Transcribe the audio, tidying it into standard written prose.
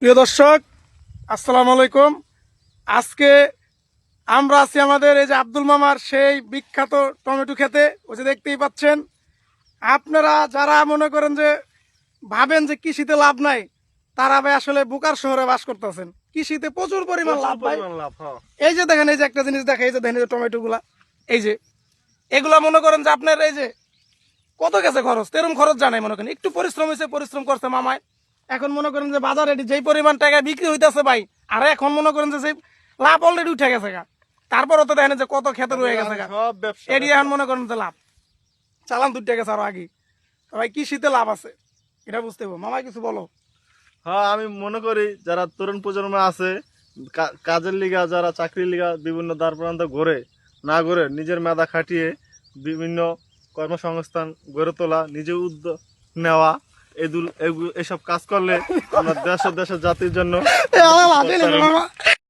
প্রিয় দর্শক, আসসালামু আলাইকুম। আজকে আমরা আছি আমাদের এই যে আব্দুল মামার সেই বিখ্যাত টমেটো খেতে। ওই যে দেখতেই পাচ্ছেন। আপনারা যারা মনে করেন যে ভাবেন যে কৃষিতে লাভ নাই, তারা ভাই আসলে বুকার শহরে বাস করতেছেন। কৃষিতে প্রচুর পরিমাণ লাভ ভাই। এই যে দেখেন, এই যে একটা জিনিস দেখেন, এই যে দেখেন এই যে টমেটো গুলা, এই যে এগুলা মনে করেন যে আপনার এই যে কত গেছে খরচ, তেরম খরচ জানাই মনে করেন। একটু পরিশ্রম হয়েছে, পরিশ্রম করছে মামায়। এখন মনে করেন যে বাজারে যেই পরিমাণ টাকা বিক্রি হইতেছে ভাই, আর এখন মনে করেন যে সেই লাভ অলরেডি উঠে গেছে গা। তারপরও তো দেখেন যে কত খেতে রয়ে গেছে গা, সব ব্যবসা এটি এখন মনে করেন যে লাভ চালান দুইটা গেছে আরো আগে। তো ভাই কৃষিতে লাভ আছে, এটা বুঝতে হবে। মামা কিছু বলো। হ্যাঁ, আমি মনে করি যারা তরুণ প্রজন্ম আছে, কাজের লিগা, যারা চাকরির লিগা বিভিন্ন দ্বার প্রান্ত ঘুরে না ঘুরে নিজের মেধা খাটিয়ে বিভিন্ন কর্মসংস্থান গড়ে তোলা, নিজে উদ্যোগ নেওয়া, এসব কাজ করলে আমরা দেশ ও দেশের জাতির জন্য মামা